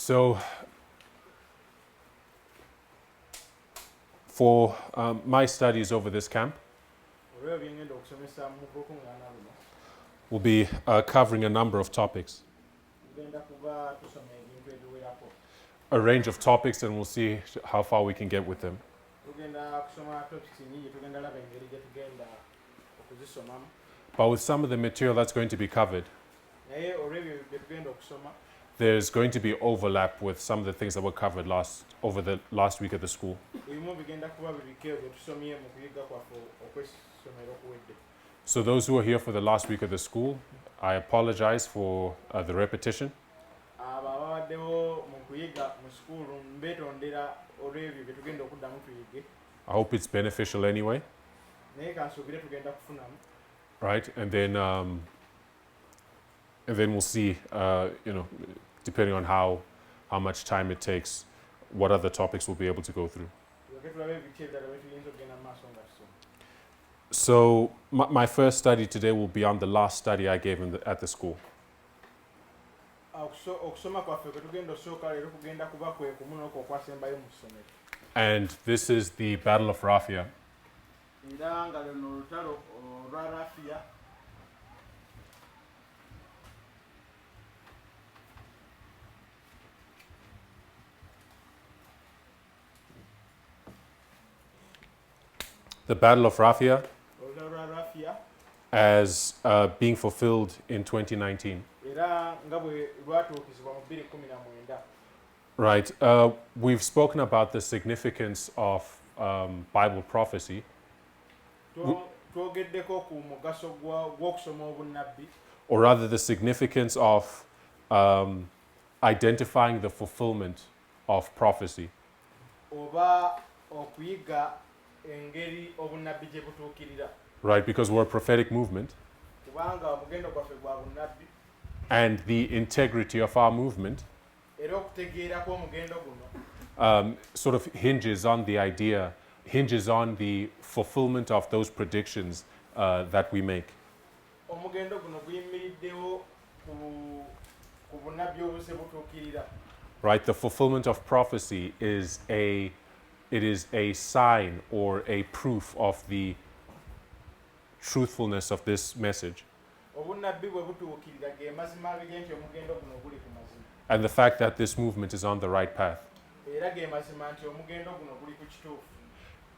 So for my studies over this camp, we'll be covering a number of topics. A range of topics, and we'll see how far we can get with them. But with some of the material that's going to be covered, there's going to be overlap with some of the things that were covered over the last week at the school. So those who are here for the last week of the school, I apologize for the repetition. I hope it's beneficial anyway. Right, and then we'll see, depending on how much time it takes, what other topics we'll be able to go through. So my first study today will be on the last study I gave at the school. And this is the Battle of Raphia. The Battle of Raphia as being fulfilled in 2019. Right. We've spoken about the significance of Bible prophecy. Or rather, the significance of identifying the fulfillment of prophecy. Right, because we're a prophetic movement. And the integrity of our movement sort of hinges on the fulfillment of those predictions that we make. Right, the fulfillment of prophecy is a sign or a proof of the truthfulness of this message. And the fact that this movement is on the right path.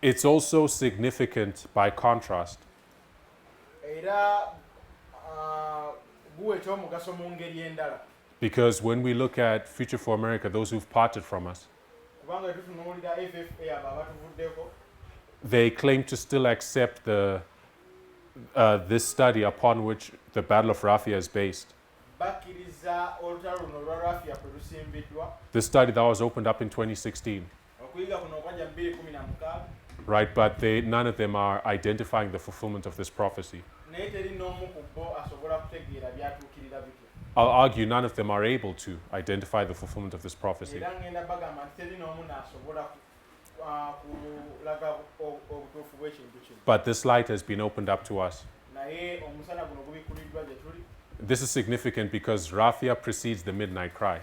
It's also significant by contrast. Because when we look at Future for America, those who've parted from us, they claim to still accept this study upon which the Battle of Raphia is based. The study that was opened up in 2016. Right, but none of them are identifying the fulfillment of this prophecy. I'll argue none of them are able to identify the fulfillment of this prophecy. But this light has been opened up to us. This is significant because Raphia precedes the midnight cry.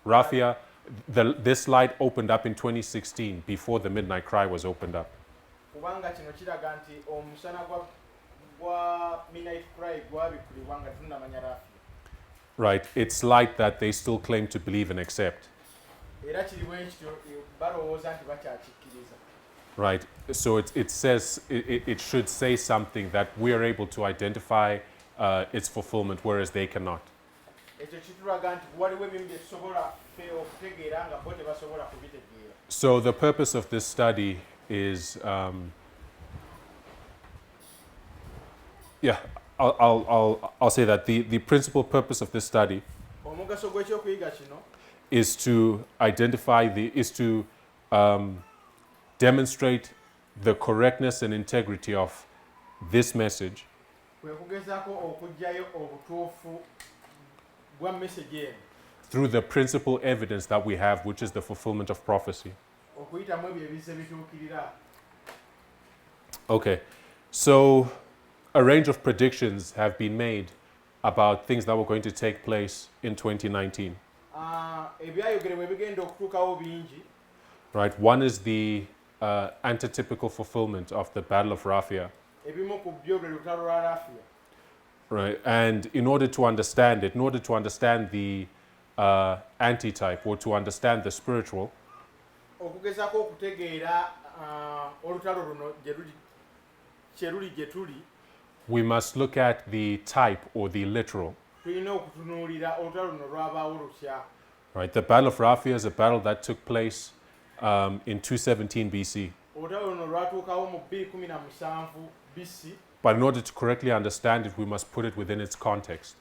Raphia, this light opened up in 2016 before the midnight cry was opened up. Right, it's light that they still claim to believe and accept. Right, so it says, it should say something that we are able to identify its fulfillment, whereas they cannot. So the purpose of this study is, I'll say that the principal purpose of this study is to demonstrate the correctness and integrity of this message through the principal evidence that we have, which is the fulfillment of prophecy. Okay, so a range of predictions have been made about things that were going to take place in 2019. Right, one is the antitypical fulfillment of the Battle of Raphia. Right, and in order to understand it, in order to understand the antitype or to understand the spiritual, we must look at the type or the literal. Right, the Battle of Raphia is a battle that took place in 217 BC. But in order to correctly understand it, we must put it within its context.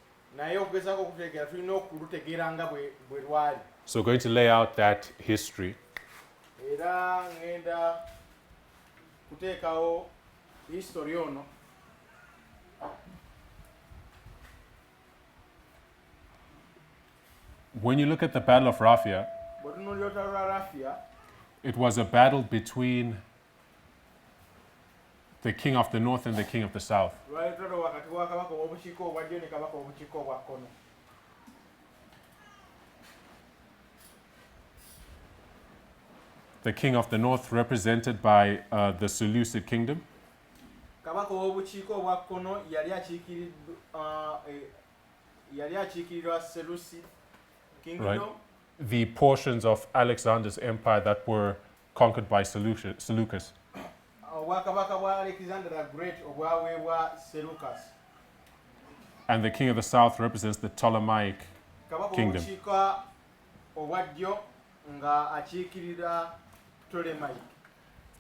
So we're going to lay out that history. When you look at the Battle of Raphia, it was a battle between the king of the north and the king of the south. The king of the north represented by the Seleucid kingdom. Right. The portions of Alexander's empire that were conquered by Seleucus. And the king of the south represents the Ptolemaic kingdom.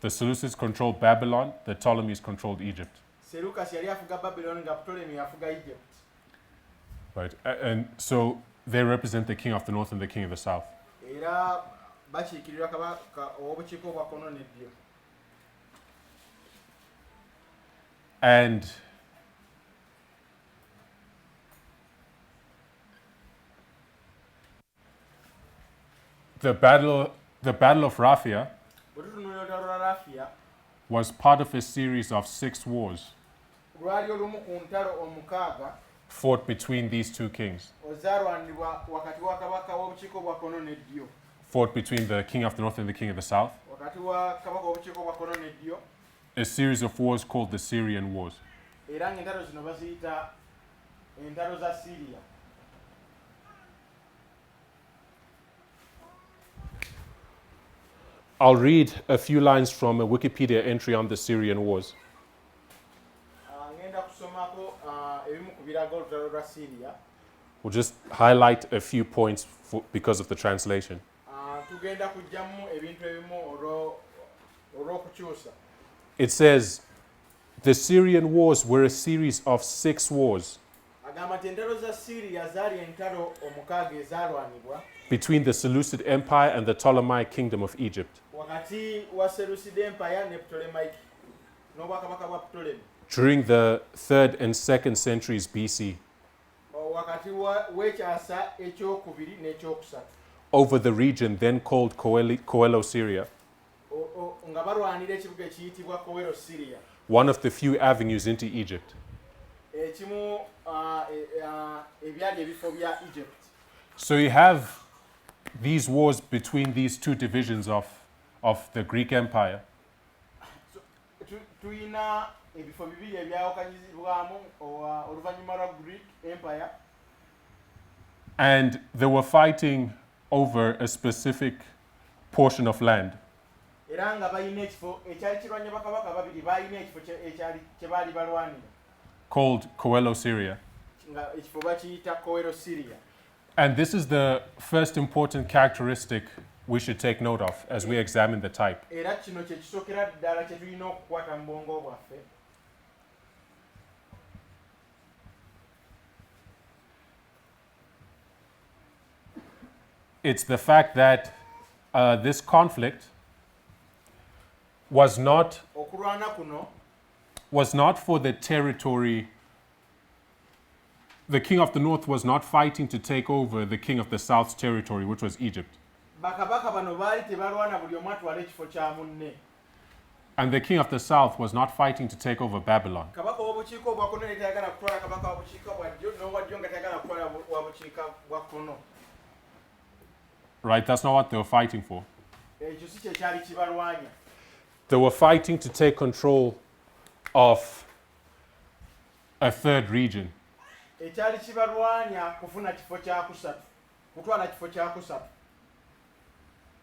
The Seleucids controlled Babylon, the Ptolemies controlled Egypt. Right, and so they represent the king of the north and the king of the south. And the battle of Raphia was part of a series of 6 wars fought between these two kings. Fought between the king of the north and the king of the south. A series of wars called the Syrian Wars. I'll read a few lines from a Wikipedia entry on the Syrian Wars. We'll just highlight a few points because of the translation. It says, the Syrian Wars were a series of 6 wars between the Seleucid Empire and the Ptolemaic Kingdom of Egypt. During the 3rd and 2nd centuries BC, over the region then called Coelo, Syria, one of the few avenues into Egypt. So you have these wars between these two divisions of the Greek Empire. And they were fighting over a specific portion of land called Coelo, Syria. And this is the first important characteristic we should take note of as we examine the type. It's the fact that this conflict was not for the territory. The king of the north was not fighting to take over the king of the south's territory, which was Egypt. And the king of the south was not fighting to take over Babylon. Right? That's not what they were fighting for. ekyo si kye kyali kibalwanya. They were fighting to take control of a third region. Ekyali kibalwanya kufuna kifo kyakusatu, kutwala kifo kyakusatu.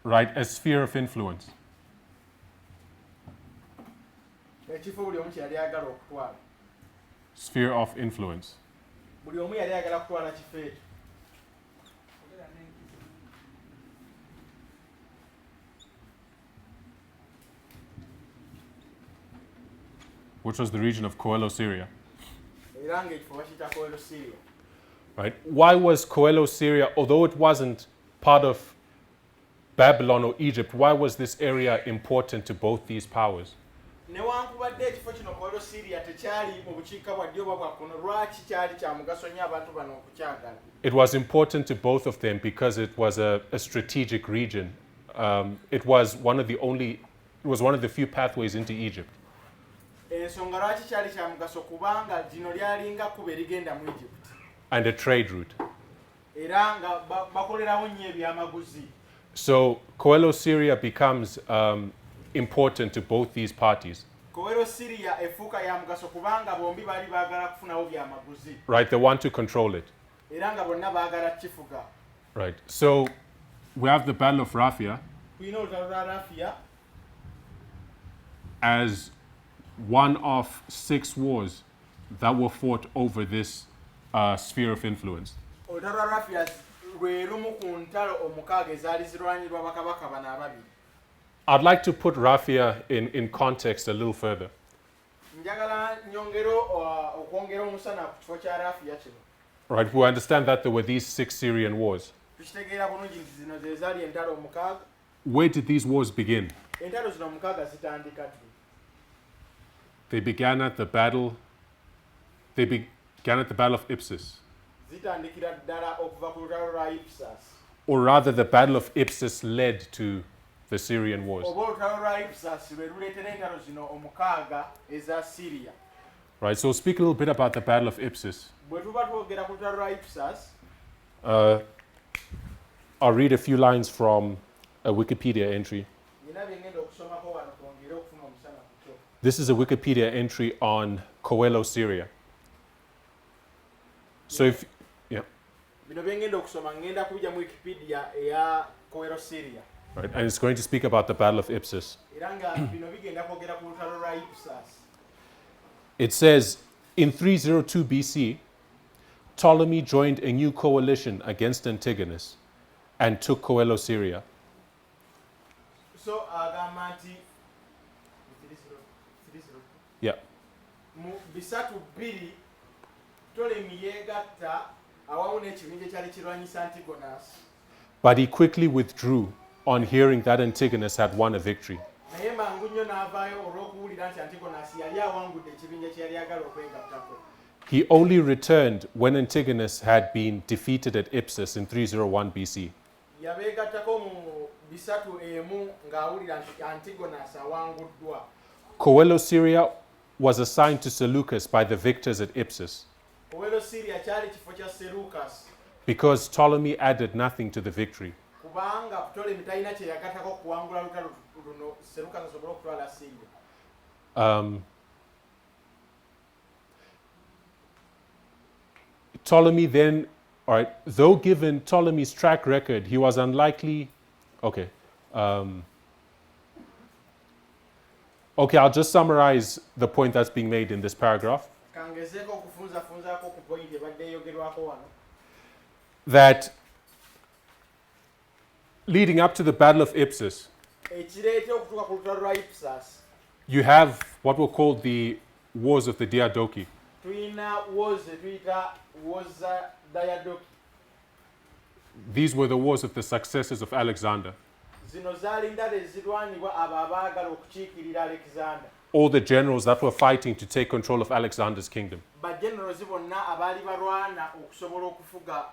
Right? A sphere of influence. Ekifo buli omu kye yali ayagala okutwala. Sphere of influence. Buli omu yali ayagala kutwala kifo ekyo. Which was the region of Coelho, Syria. Era ng'ekifo bakiyita Coelho, Syria. Right? Why was Coelho, Syria, although it wasn't part of Babylon or Egypt, why was this area important to both these powers? Newankubadde ekifo kino Coelho, Syria tekyali mu bukiika bwa ddyo oba bwa kkono, lwaki kyali kya mugaso nnyo abantu bano okukyagala? It was important to both of them because it was a strategic region. It was one of the few pathways into Egypt. Ensonga lwaki kyali kya mugaso kubanga lino lyalinga kkubo erigenda mu Egypt. And a trade route. Era nga bakolerawo nnyo ebyamaguzi. So Coelho, Syria becomes important to both these parties. Coelho, Syria efuuka ya mugaso kubanga bombi bali baagala kufunawo byamaguzi. Right, they want to control it. Era nga bonna baagala kifuga. Right, so we have the Battle of Raphia Tulina olutalo lwa Raphia as one of 6 wars that were fought over this sphere of influence. olutalo lwa Raphia lwe lumu ku ntalo omukaaga ezaali zirwanyirwa bakabaka bano ababiri. I'd like to put Raphia in context a little further. Njagala nyongero okwongera omusana ku kifo kya Raphia kino. Right, we understand that there were these 6 Syrian wars. Tukitegeera bulungi nti zino ze zaali entalo omukaaga. Where did these wars begin? Entalo zino omukaaga zitandika ddi? They began at the battle of Ipsus, Zitandikira ddala okuva ku lutalo lwa Ipsus. or rather the battle of Ipsus led to the Syrian wars. Oba olutalo lwa Ipsus lwe luleetera entalo zino omukaaga eza Syria. Right, so we'll speak a little bit about the battle of Ipsus. Bwe tuba twogera ku lutalo lwa Ipsus, I'll read a few lines from a Wikipedia entry. nina bye ngenda okusomako wano twongere okufuna omusana ku kyo. This is a Wikipedia entry on Coelho, Syria. So Bino bye ngenda okusoma ngenda kubijja mu Wikipedia eya Coelho, Syria. right, and it's going to speak about the battle of Ipsus. Era nga bino bigenda kwogera ku lutalo lwa Ipsus. It says, in 302 BC, Ptolemy joined a new coalition against Antigonus and took Coelho, Syria. So agamba nti Yeah. mu bisatu bbiri Ptolemy yeegatta awamu n'ekibinja ekyali kirwanyisa Antigonus. But he quickly withdrew on hearing that Antigonus had won a victory. Naye mangu nnyo n'avaayo olw'okuwulira nti Antigonus yali awangudde ekibinja kye yali agala okwegattako. He only returned when Antigonus had been defeated at Ipsus in 301 BC. Yabeegattako mu bisatu emu ng'awulira nti Antigonus awanguddwa. Coelho, Syria was assigned to Seleucus by the victors at Ipsus Coelho, Syria kyali kifo kya Seleucus because Ptolemy added nothing to the victory. kubanga Ptolemy talina kye yagattako okuwangula lutalo luno Seleucus asobole okutwala Syria. Ptolemy then, all right, though given Ptolemy's track record, he was unlikely. Okay. Okay, I'll just summarize the point that's being made in this paragraph. Kangezeeko okufunzafunzaako ku point ebadde eyogerwako wano. That leading up to the Battle of Ipsus, Ekireete okutuuka ku lutalo lwa Ipsus, you have what were called the Wars of the Diadochi. tulina wars tuyita wars za Diadochi. These were the wars of the successors of Alexander. Zino zaali ndala ezirwanibwa abo abaagala okukiikirira Alexander. All the generals that were fighting to take control of Alexander's kingdom. Bagenerozi bonna abaali balwana okusobola okufuga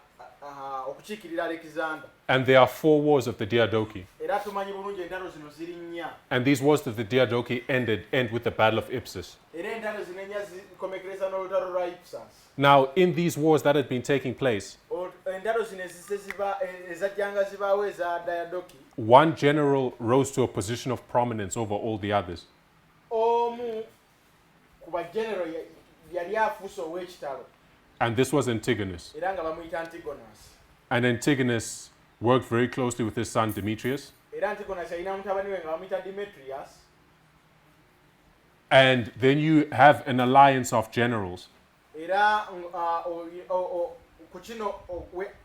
okukiikirira Alexander. And there are 4 wars of the Diadochi. Era tumanyi bulungi entalo zino ziri nnya. And these wars of the Diadochi end with the Battle of Ipsus. Era entalo zino ennya zikomekereza n'olutalo lwa Ipsus. Now, in these wars that had been taking place, entalo zino ezajjanga zibaawo eza Diadochi, one general rose to a position of prominence over all the others. omu ku bagenero yali afuuse ow'ekitalo And this was Antigonus. era nga bamuyita Antigonus. And Antigonus worked very closely with his son Demetrius. Era Antigonus yalina mutabani we nga bamuyita Demetrius. And then you have an alliance of generals. Era ku kino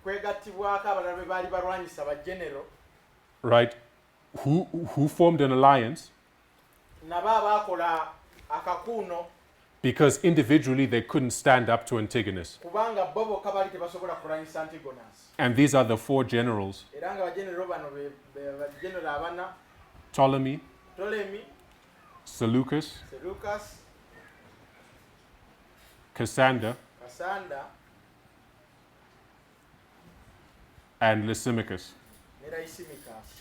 kwegattibwako abalala be baali balwanyisa bagenero Right? Who formed an alliance nabo abaakola akakuuno because individually they couldn't stand up to Antigonus. kubanga bo bokka baali tebasobola kulwanyisa Antigonus. And these are the four generals: Era nga bagenero bano be bagenero abana: Ptolemy, Ptolemy, Seleucus, Seleucus, Cassander, Cassander and Lysimachus. ne Lysimachus.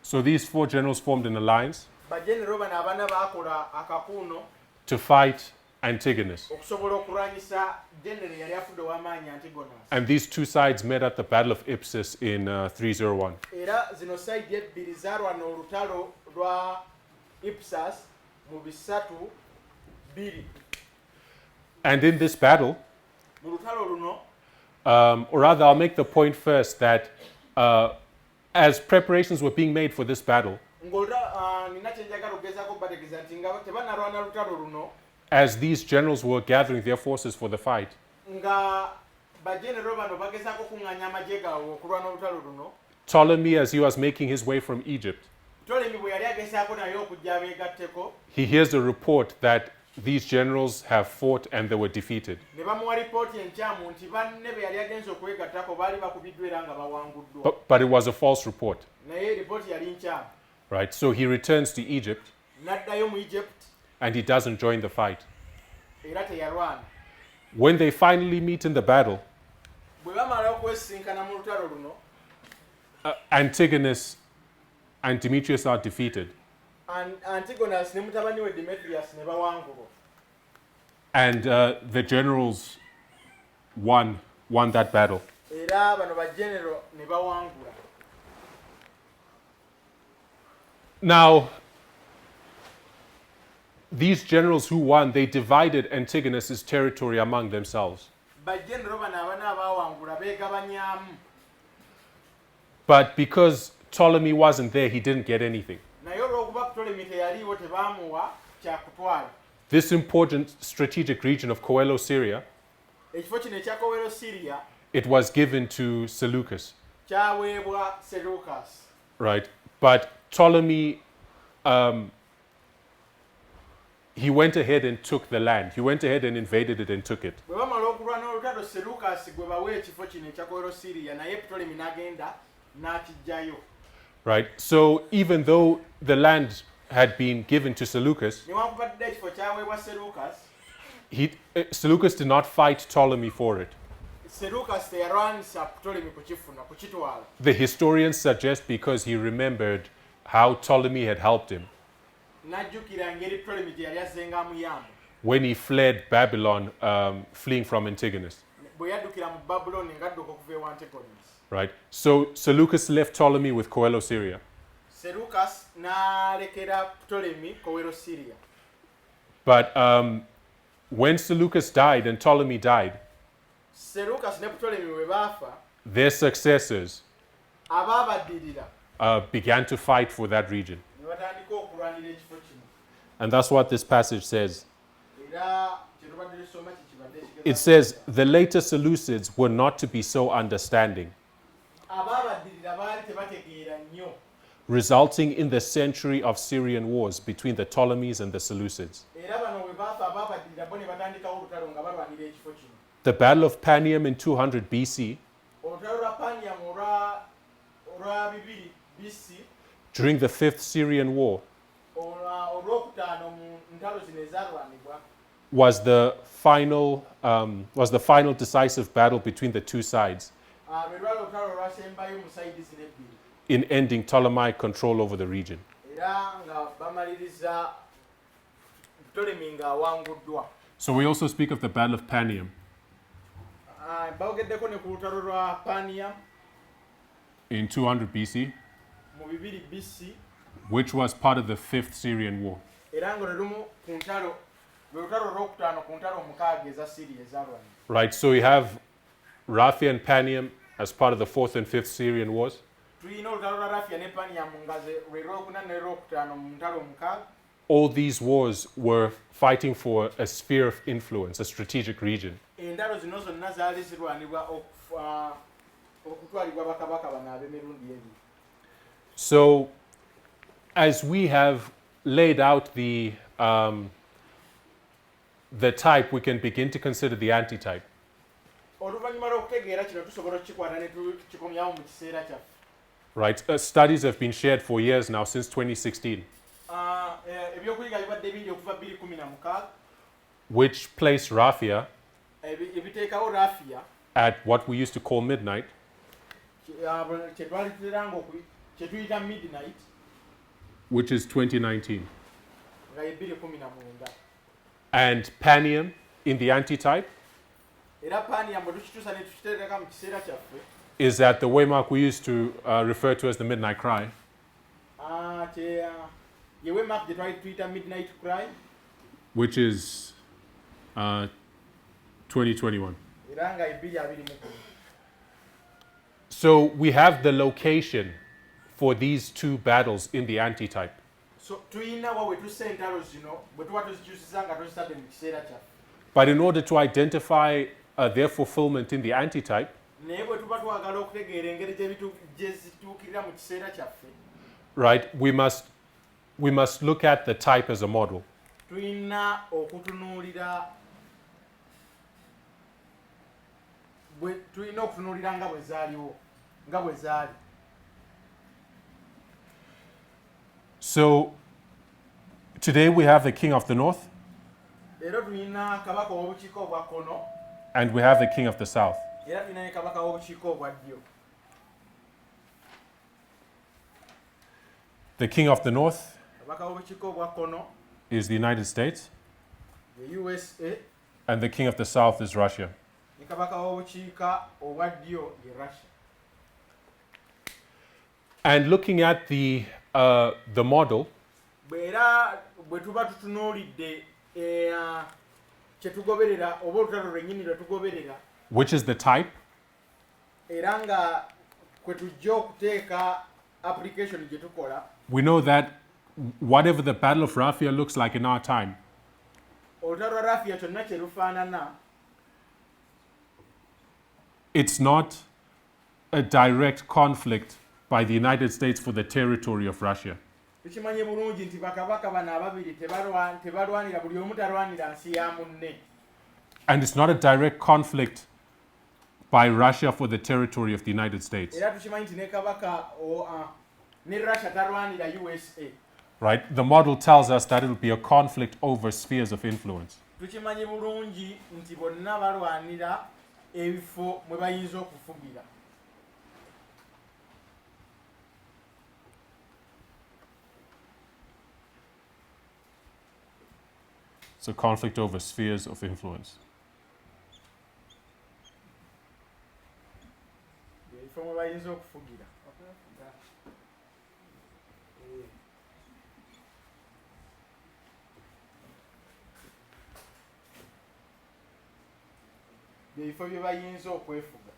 So these four generals formed an alliance Bagenero bano abana baakola akakuuno to fight Antigonus. okusobola okulwanyisa genero yali afudde ow'amaanyi Antigonus. And these two sides met at the Battle of Ipsus in 301. Era zino sayidi ebbiri zaalwana olutalo lwa Ipsus mu 3-2. And in this battle, Mu lutalo luno or rather, I'll make the point first that as preparations were being made for this battle, nina kye njagala okugezaako bategeeza nti nga tebanalwana lutalo luno as these generals were gathering their forces for the fight, nga bagenero bano bagezaako kuŋŋaanya amagye gaabwe okulwana olutalo luno. Ptolemy, as he was making his way from Egypt, Ptolemy bwe yali agezaako naye okujja abeegatteko, he hears a report that these generals have fought and they were defeated. ne bamuwa lipooti enkyamu nti banne be yali agenze okwegattako baali bakubiddwa era nga bawanguddwa. But it was a false report, Naye lipooti yali nkyamu. right? So he returns to Egypt N'addayo mu Egypt and he doesn't join the fight. era teyalwana. When they finally meet in the battle, Bwe bamala okwesisinkana mu lutalo luno, Antigonus and Demetrius are defeated. Antigonus ne mutabani we Demetrius ne bawangulwa. And the generals won that battle. Era bano bagenero ne bawangula. Now, these generals who won, they divided Antigonus's territory among themselves. Bagenero bano abana abawangula beegabanyaamu. But because Ptolemy wasn't there, he didn't get anything. Naye olw'okuba Ptolemy teyaliiwo tebaamuwa kyakutwala. This important strategic region of Coelo, Syria, Ekifo kino ekya Kowero Syria it was given to Seleucus, kyaweebwa Seleucus. right? But Ptolemy, he went ahead and took the land. He went ahead and invaded it and took it. Bwe bamala okulwana olutalo Seleucus gwe bawa ekifo kino ekya Kowero Syria naye Ptolemy n'agenda n'akijjayo. Right? So even though the land had been given to Seleucus, Newankubadde ekifo kyaweebwa Seleucus, Seleucus did not fight Ptolemy for it. Seleucus teyalwanyisa Ptolemy kukifuna kukitwala. The historians suggest because he remembered how Ptolemy had helped him N'ajjukira engeri Ptolemy gye yali azzenga amuyamba. when he fled Babylon, fleeing from Antigonus. Bwe yaddukira mu Babuloni ng'adduka okuva ewa Antigonus. Right? So Seleucus left Ptolemy with Coelo, Syria. Seleucus n'alekera Ptolemy Kowero Syria. But when Seleucus died and Ptolemy died, Seleucus ne Ptolemy bwe baafa, their successors abaabaddirira began to fight for that region. ne batandika okulwanira ekifo kino. And that's what this passage says. Era kye tubadde tusoma kibadde It says, the later Seleucids were not to be so understanding, abaabaddirira baali tebategeera nnyo, resulting in the century of Syrian wars between the Ptolemies and the Seleucids. era bano bwe baafa abaabaddirira bo ne batandikawo olutalo nga balwanira ekifo kino. The Battle of Panium in 200 BC, Olutalo lwa Panium olwa 200 BC, during the Fifth Syrian War, olwokutaano mu ntalo zino ezaalwanibwa, was the final decisive battle between the two sides lwe lwali olutalo olwasembayo mu sayidi zino ebbiri, in ending Ptolemaic control over the region. era nga bamaliriza Ptolemy ng'awanguddwa. So we also speak of the Battle of Panium bawogeddeko ne ku lutalo lwa Panium in 200 BC, mu 2 BC which was part of the Fifth Syrian War. era nga lumu ku ntalo lwe lutalo olwokutaano ku ntalo omukaaga eza Syria ezaalwanira. Right, so we have Raphia and Panium as part of the Fourth and Fifth Syrian Wars. Tulina olutalo lwa Raphia ne Panium nga lwe lwokuna ne lwokutaano mu ntalo omukaaga. All these wars were fighting for a sphere of influence, a strategic region. Endalo zino zonna zaali zirwanibwa okutwalibwa bakabaka bano ab'emirundi ebiri. So, as we have laid out the type, we can begin to consider the antitype. Oluvannyuma lw'okutegeera kino tusobola okukikwata ne tukikomyawo mu kiseera kyaffe. Right, studies have been shared for years now, since 2016, Ebyokuyiga bibadde bingi okuva 2016 which place Raphia ebiteekawo Raphia at what we used to call midnight, kye tuyita midnight which is 2019, nga ye 2019 and Panium in the antitype era Panium bwe tukituusa ne tukiteeka mu kiseera kyaffe is at the waymark we used to refer to as the midnight cry, yewe mark gye twali tuyita midnight cry which is 2021. era nga 2021. So we have the location for these two battles in the antitype. So tuyina wa we tussa entalo zino bwe tuba tuzikyusiza nga tuzisabye mu kiseera kyaffe. But in order to identify their fulfillment in the antitype, Naye bwe tuba twagala okutegeera engeri gye zituukirira mu kiseera kyaffe, right, we must look at the type as a model. tulina okutunuulira nga bwe zaaliwo nga bwe zaali. So today we have the king of the north Leero tulina kabaka w'obukiika obwa kkono and we have the king of the south. era tulina ne kabaka w'obukiika obwa ddyo. The king of the north Kabaka w'obukiika obwa kkono is the United States the USA and the king of the south is Russia. ne kabaka w'obukiika obwa ddyo ye Russia. And looking at the model, Bw'era bwe tuba tutunuulidde kye tugoberera oba olutalo lwennyini lwe tugoberera which is the type, era nga kwe tujja okuteeka application gye tukola, we know that whatever the Battle of Raphia looks like in our time, olutalo lwa Raphia kyonna kye lufaanana it's not a direct conflict by the United States for the territory of Russia. tukimanye bulungi nti bakabaka bano ababiri tebalwanira, buli omu talwanira nsi ya munne, And it's not a direct conflict by Russia for the territory of the United States. era tukimanyi nti ne kabaka ne Russia talwanira USA. Right? The model tells us that it will be a conflict over spheres of influence. Tukimanyi bulungi nti bonna balwanira ebifo mwe bayinza okufugira. It's a conflict over spheres of influence. Ebifo mwe bayinza okufugira. Ebifo bye bayinza okwefuga.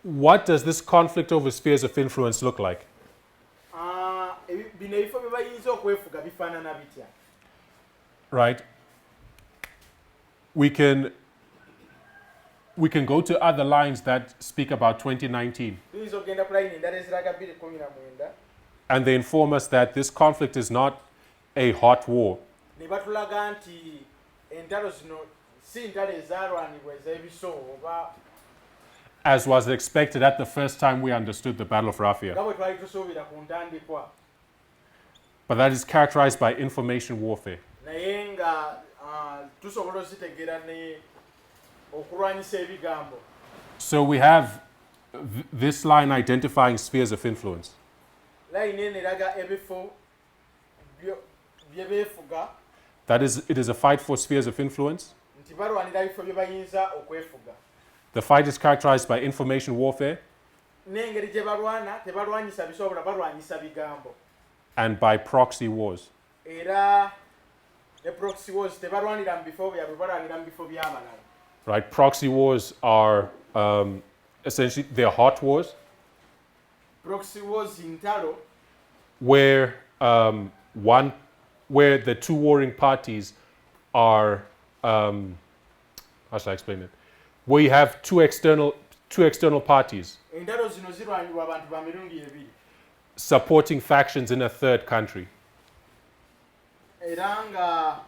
What does this conflict over spheres of influence look like? Bino ebifo bye bayinza okwefuga bifaanana bitya? Right? We can go to other lines that speak about 2019, Tuyinza okugenda ku layini endala eziraga 2019 and they inform us that this conflict is not a hot war. ne batulaga nti entalo zino si ntalo ezaalwanibwa ez'ebiso oba As was expected at the first time we understood the Battle of Raphia. nga bwe twali tusuubira ku ntandikwa. but that is characterized by information warfare. naye nga tusobola ozitegeera ne okulwanyisa ebigambo. So we have this line identifying spheres of influence. Layini eno eraga ebifo bye beefuga That is, it is a fight for spheres of influence. nti balwanira ebifo bye bayinza okwefuga. The fight is characterized by information warfare N'engeri gye balwana tebalwanyisa bisobola, balwanyisa bigambo. and by proxy wars. Era ne proxy wars tebalwanira mu bifo byabwe, balwanira mu bifo by'abalala. Right? Proxy wars are essentially they're hot wars Proxy wars ntalo where where the two warring parties are how should I explain it? Where you have two external parties entalo zino zirwanirwa abantu ba mirundi ebiri. supporting factions in a third country. Era nga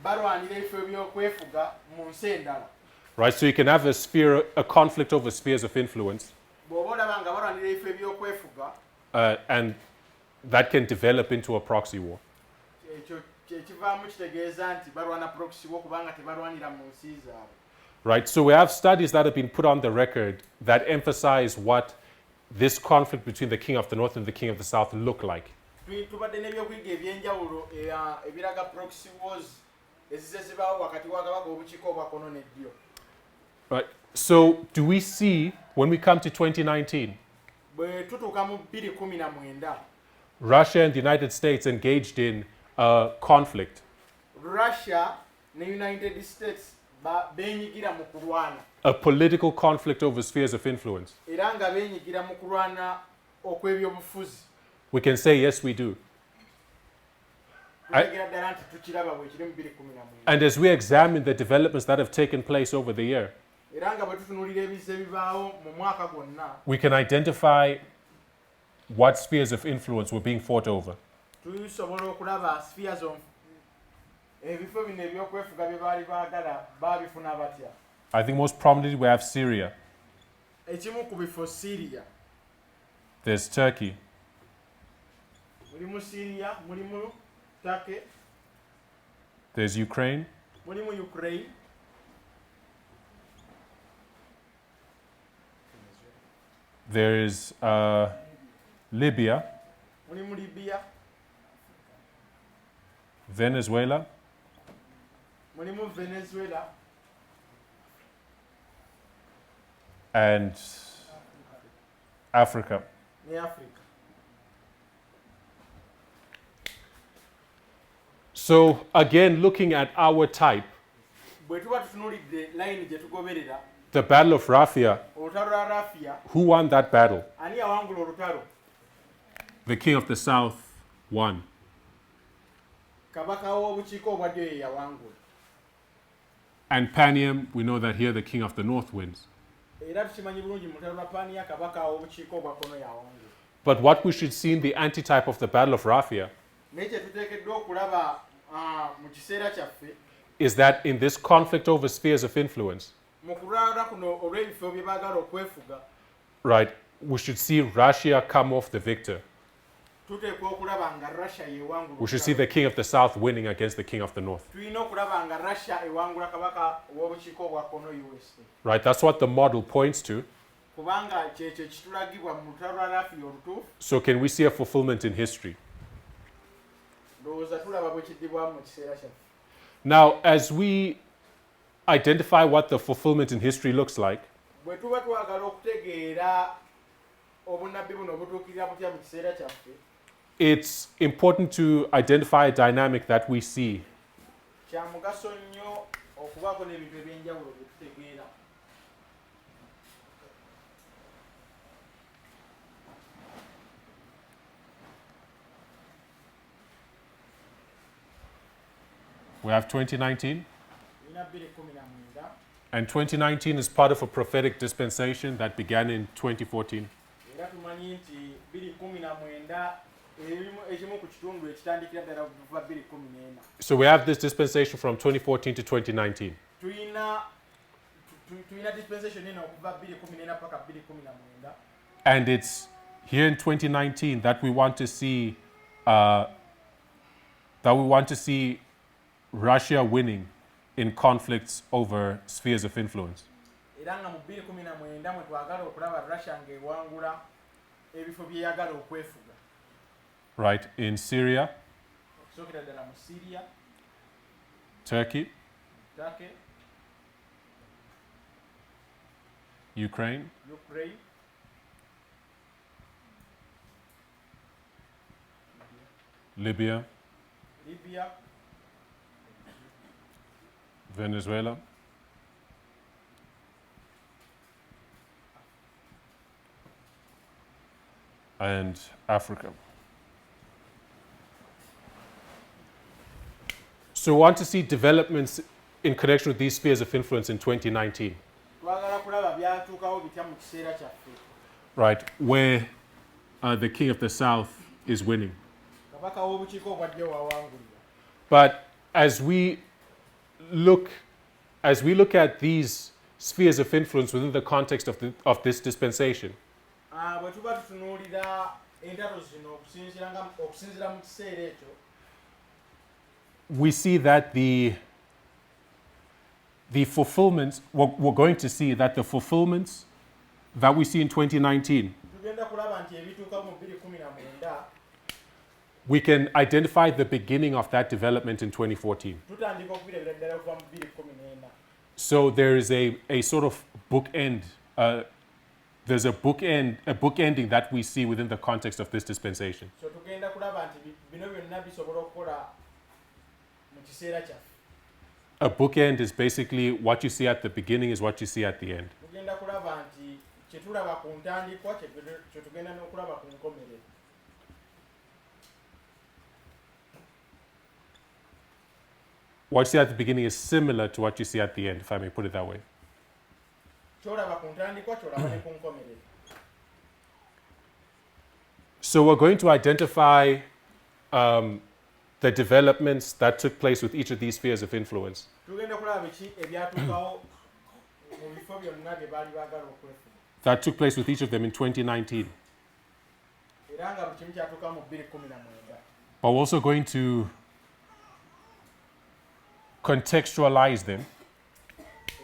balwanira ebifo by'okwefuga mu nsi endala. Right? So you can have a conflict over spheres of influence, Bw'oba olaba nga balwanira ebifo eby'okwefuga, and that can develop into a proxy war. ekyo kyekivaamu kitegeeza nti balwana proxy war kubanga tebalwanira mu nsi zaabwe. Right? So we have studies that have been put on the record that emphasize what this conflict between the king of the north and the king of the south look like. Tubadde n'ebyokuyiga ebyenjawulo ebiraga proxy wars ezize zibaawo wakati w'akabaga obukiiko obwa kono n'eddyo. Right? So do we see when we come to 2019, Bwe tutuuka mu 2019, Russia and the United States engaged in a conflict Russia ne United States beenyigira mu kulwana, a political conflict over spheres of influence? era nga beenyigira mu kulwana okw'ebyobufuzi. We can say yes, we do. Tutegeera ddala nti tukiraba bwe kiri mu 2019. And as we examine the developments that have taken place over the year, Era nga bwe tutunuulira ebiza ebibaawo mu mwaka gwonna, we can identify what spheres of influence were being fought over. tusobola okulaba spheres of ebifo bino ebyokwefuga bye baali baagala baabifuna batya. I think most prominently we have Syria, Ekimu ku bifo Syria, there's Turkey, mulimu Syria, mulimu Turkey, there's Ukraine, mulimu Ukraine, there is Libya, mulimu Libya, Venezuela, mulimu Venezuela, and Africa. ne Africa. So again, looking at our type, Bwe tuba tutunuulidde layini gye tugoberera, the Battle of Raphia, olutalo lwa Raphia, who won that battle? ani yawangula olutalo? The king of the south won. Kabaka w'obukiiko obwa ddyo ye yawangula. And Panium, we know that here the king of the north wins. Era tukimanyi bulungi mu lutalo lwa Pania kabaka w'obukiiko obwa kono yawangula. But what we should see in the antitype of the Battle of Raphia Naye kye tuteekeddwa okulaba mu kiseera kyaffe, is that in this conflict over spheres of influence, mu kulwala kuno olw'ebifo bye baagala okwefuga, right, we should see Russia come off the victor. tuteekwa okulaba nga Russia yeewangula. We should see the king of the south winning against the king of the north. Tulina okulaba nga Russia ewangula kabaka w'obukiiko obwa kono USA. Right, that's what the model points to. Kubanga kyekyo kitulagibwa mu lutalo lwa Raphia olutuufu. So can we see a fulfillment in history? Ndowooza tulaba bwe kiddibwamu mu kiseera kyaffe. Now, as we identify what the fulfillment in history looks like, Bwe tuba twagala okutegeera obunnabbi buno obutuukirira butya mu kiseera kyaffe, it's important to identify a dynamic that we see. kya mugaso nnyo okubaako n'ebintu ebyenjawulo bye tutegeera. We have 2019, Tulina 2019, and 2019 is part of a prophetic dispensation that began in 2014. era tumanyi nti 2019 ekimu ku kitundu ekitandikira ddala kuva 2014. So we have this dispensation from 2014 to 2019. Tulina dispensation eno okuva 2014 paka 2019. And it's here in 2019 that we want to see that we want to see Russia winning in conflicts over spheres of influence. era nga mu 2019 mwe twagala okulaba Russia ng'ewangula ebifo byeyagala okwefuga. Right, in Syria, Okusookera ddala mu Syria, Turkey, Turkey, Ukraine, Ukraine, Libya, Libya, Venezuela, and Africa. So we want to see developments in connection with these spheres of influence in 2019, twagala kulaba byatuukawo bitya mu kiseera kyaffe. right, where the king of the south is winning. Kabaka w'obukiiko obwa ddyo wawangulira. But as we look at these spheres of influence within the context of this dispensation, Bwe tuba tutunuulira entalo zino okusinziira mu kiseera ekyo, we see that the fulfillments, we're going to see that the fulfillments that we see in 2019, tugenda kulaba nti ebituuka mu 2019 we can identify the beginning of that development in 2014. tutandika okubirebera ddala okuva mu 2014. So there is a sort of bookend. There's a bookending that we see within the context of this dispensation. So tugenda kulaba nti bino byonna bisobola okukola mu kiseera kyaffe. A bookend is basically what you see at the beginning is what you see at the end. Tugenda kulaba nti kye tulaba ku ntandikwa kye tugenda n'okulaba ku nkomerero. What you see at the beginning is similar to what you see at the end, if I may put it that way. Ky'olaba ku ntandikwa ky'olaba ne ku nkomerero. So we're going to identify the developments that took place with each of these spheres of influence. Tugenda kulaba biki ebyatuukawo mu bifo byonna bye baali baagala okwefuga. That took place with each of them in 2019. Era nga buli kimu kyatuukawo mu 2019. But we're also going to contextualize them,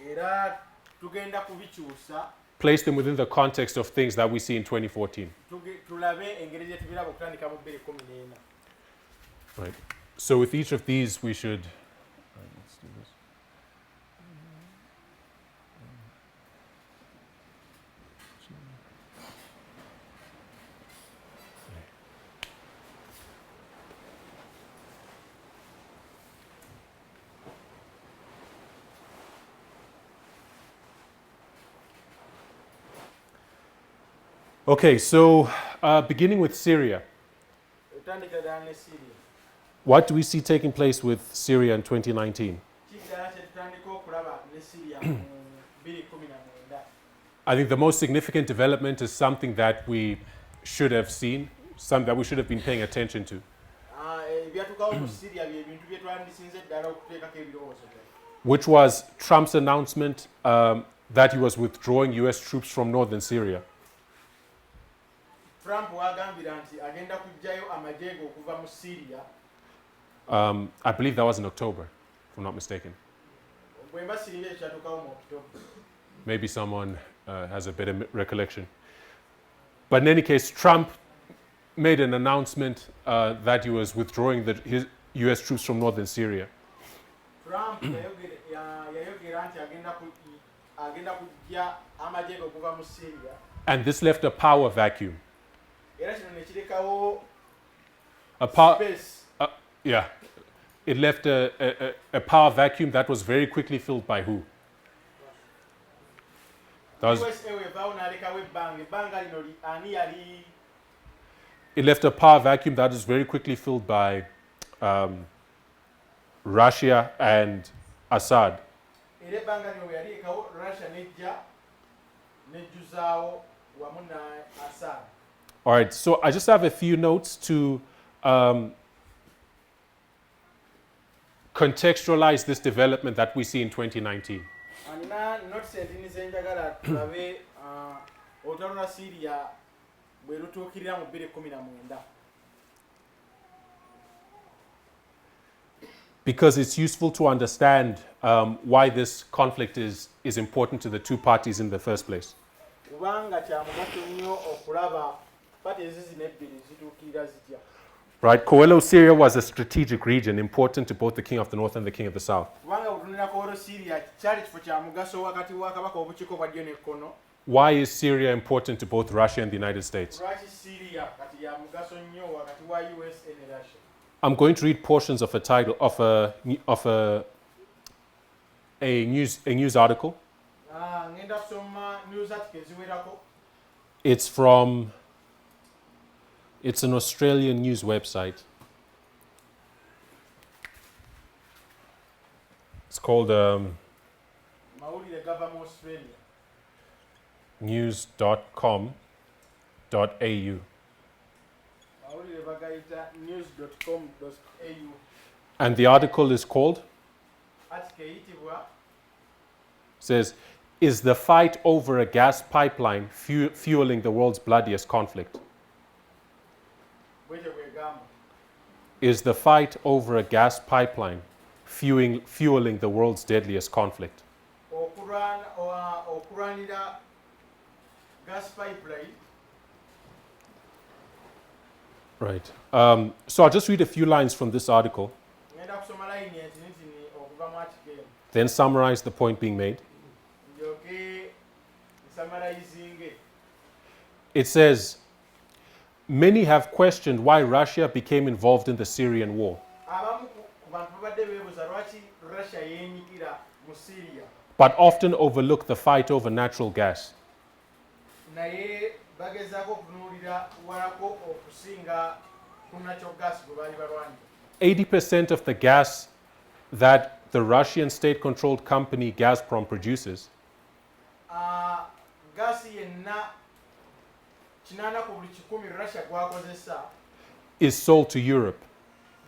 Era tugenda kubikyusa place them within the context of things that we see in 2014. tulabe engeri gye tubiraba okutandika mu 2014. Right. So with each of these, we should. Let's do this. Okay, so beginning with Syria, Otandika ddala ne Syria. what do we see taking place with Syria in 2019? Ki ddala kye tutandika okulaba ne Syria mu 2019. I think the most significant development is something that we should have seen, something that we should have been paying attention to, Ebyatuukawo mu Syria bye bintu bye twandisinze ddala okuteekako ebirowoozo byaffe. which was Trump's announcement that he was withdrawing US troops from northern Syria. Trump wagambira nti agenda kuggyayo amagye ge okuva mu Syria. I believe that was in October, if I'm not mistaken. Bwe mba siriba ekyo kyatuukawo mu October. Maybe someone has a better recollection. But in any case, Trump made an announcement that he was withdrawing his US troops from northern Syria. Trump yayogera nti agenda kuggya amagye ge okuva mu Syria. And this left a power vacuum. Era kino ne kirekawo space. Yeah. It left a power vacuum that was very quickly filled by who? That was, USA wevaawo n'alekawo ebbanga lino ani yali. it left a power vacuum that was very quickly filled by Russia and Assad. Era ebbanga lino bwe yalekawo Russia nejja nejjuzaawo wamu na Assad. All right, so I just have a few notes to contextualize this development that we see in 2019. Alina notisi entini ze njagala tulabe olutalo lwa Syria bwe lutuukirira mu 2019. because it's useful to understand why this conflict is important to the two parties in the first place. kubanga kya mugaso nnyo okulaba pati ezi zino ebbiri zituukirira zitya. Right, Coelho, Syria was a strategic region important to both the king of the north and the king of the south. kubanga butunira Koolo Syria kyali kifo kya mugaso wakati wa kabaka obukiiko bwa ddyo n'ekkono. Why is Syria important to both Russia and the United States? Lwaki Syria kati ya mugaso nnyo wakati wa USA ne Russia. I'm going to read portions of a title of a news article. Ngenda kusoma news article eziwerako. It's an Australian news website. It's called Mawulire gava mu Australia. news.com.au. Mawulire bagayita news.com.au. And the article is called, Article eyitibwa says, is the fight over a gas pipeline fueling the world's bloodiest conflict? bwete bwegamba. Is the fight over a gas pipeline fueling the world's deadliest conflict? Okulwanira gas pipeline. Right. So I'll just read a few lines from this article, Ngenda kusoma line entinitini okuva mu article eno. then summarize the point being made. Ndyoke nsummarizing it. It says, many have questioned why Russia became involved in the Syrian war, Abamu ku bantu babadde beebuuza lwaki Russia yeenyigira mu Syria. but often overlook the fight over natural gas. Naye bagezaako okutunuulira walako okusinga ku natural gas gwe baali balwanira. 80% of the gas that the Russian state-controlled company Gazprom produces Gaasi yenna 80 ku buli 100 Russia gwakozesa is sold to Europe.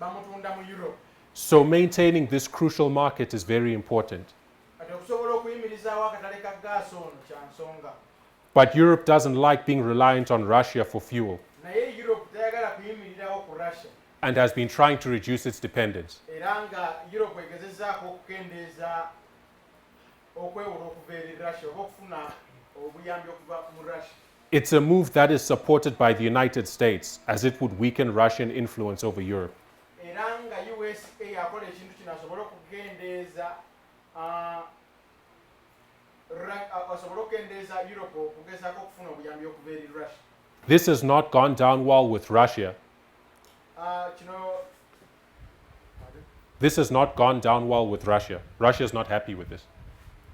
bamutunda mu Europe. So maintaining this crucial market is very important. Kati okusobola okuyimirizaawo akatale ka gaasi ono kya nsonga. But Europe doesn't like being reliant on Russia for fuel Naye Europe tayagala kuyimirirawo ku Russia. and has been trying to reduce its dependence. Era nga Europe egezezaako okukendeeza okwewula okuva eri Russia oba okufuna obuyambi okuva mu Russia. It's a move that is supported by the United States, as it would weaken Russian influence over Europe. Era nga USA akola ekintu kino asobole okukendeeza Europe okugezaako okufuna obuyambi okuva eri Russia. This has not gone down well with Russia. Kino This has not gone down well with Russia. Russia is not happy with this.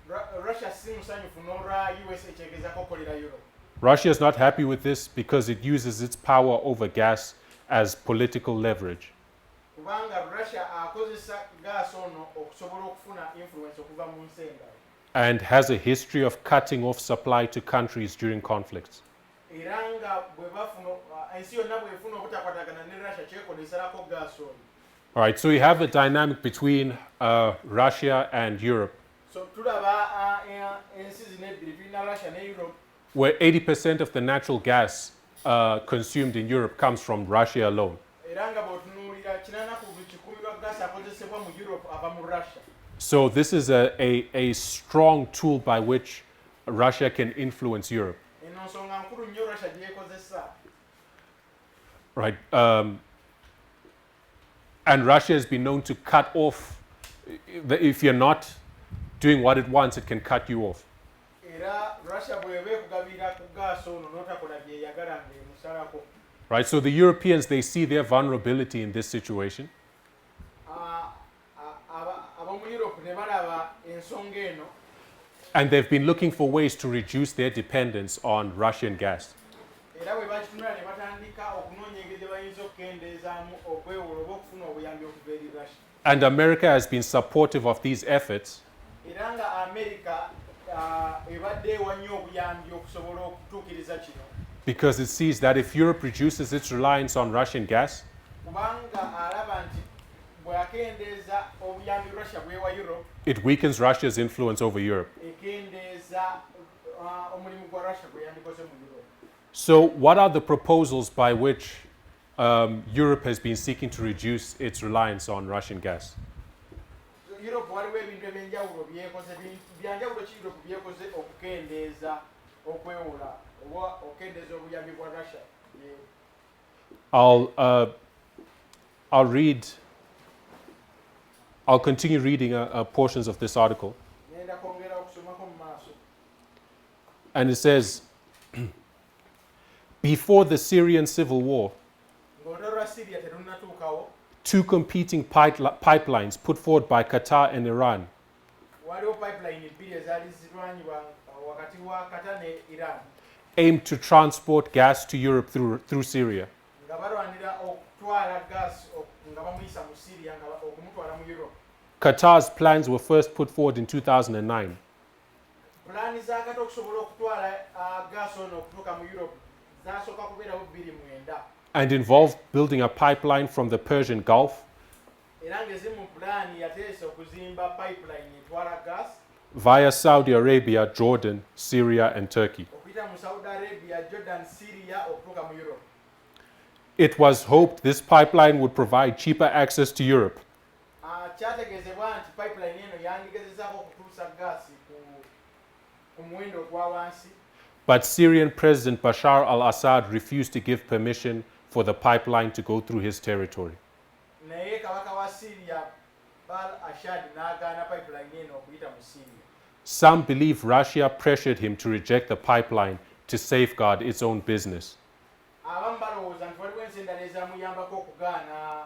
Russia si musanyufu n'olwa USA kyegezaako okukolera Europe. Russia is not happy with this because it uses its power over gas as political leverage. Kubanga Russia akozesa gaasi ono okusobola okufuna influence okuva mu nsi endala. And has a history of cutting off supply to countries during conflicts. Era nga bwe bafuna ensi yonna bw'efuna obutakwatagana ne Russia kyekoleserako gaasi ono. All right, so you have a dynamic between Russia and Europe, So tulaba ensi zino ebbiri tulina Russia ne Europe where 80% of the natural gas consumed in Europe comes from Russia alone. era nga bw'otunuulira 80 ku buli 100 lwa gaasi akozesebwa mu Europe ava mu Russia. So this is a strong tool by which Russia can influence Europe. Eno nsonga nkulu nnyo Russia gye yeekozesa. Right? And Russia has been known to cut off, if you're not doing what it wants, it can cut you off. Era Russia bw'eba ekugabira ku gaasi ono n'otakola byeyagala ng'emusalako. Right? So the Europeans, they see their vulnerability in this situation. Ab'omu Europe ne balaba ensonga eno And they've been looking for ways to reduce their dependence on Russian gas. era bwe bakitunula ne batandika okunoonya engeri gye bayinza okukendeezaamu okwewula oba okufuna obuyambi okuva eri Russia. And America has been supportive of these efforts Era nga America ebadde ewa nnyo obuyambi okusobola okutuukiriza kino. because it sees that if Europe reduces its reliance on Russian gas, Kubanga alaba nti bw'akendeeza obuyambi Russia bw'ewa Europe, it weakens Russia's influence over Europe. ekendeeza omulimu gwa Russia gwe yandikoze mu Europe. So what are the proposals by which Europe has been seeking to reduce its reliance on Russian gas? Europe waliwo ebintu ebyenjawulo byekoze byanjawulo ki Europe byekoze okukendeeza okwewola oba okukendeeza obuyambi bwa Russia. I'll continue reading portions of this article. Ngenda kwongera okusomako mu maaso. And it says, before the Syrian civil war, Ng'olutalo lwa Syria terunnatuukawo, two competing pipelines put forward by Qatar and Iran waliwo pipeline bbiri ezaali zirwanyibwa wakati wa Qatar ne Iran aimed to transport gas to Europe through Syria. nga balwanira okutwala gas nga bamuyisa mu Syria nga okumutwala mu Europe. Qatar's plans were first put forward in 2009. Pulaani za Qatar okusobola okutwala gas ono okutuuka mu Europe zaasooka kubeerawo 2009 and involved building a pipeline from the Persian Gulf era ng'ezimu pulaani yateesa okuzimba pipeline etwala gas via Saudi Arabia, Jordan, Syria, and Turkey. okuyita mu Saudi Arabia, Jordan, Syria okutuuka mu Europe. It was hoped this pipeline would provide cheaper access to Europe. Kyategeezebwa nti pipeline eno yandigezezaako okutuusa gaasi ku muwendo ogwa wansi. But Syrian President Bashar al-Assad refused to give permission for the pipeline to go through his territory. Naye kabaka wa Syria al-Assad n'agaana pipeline eno okuyita mu Syria. Some believe Russia pressured him to reject the pipeline to safeguard its own business. Abamu balowooza nti waliwo ensi endala ezamuyambako okugaana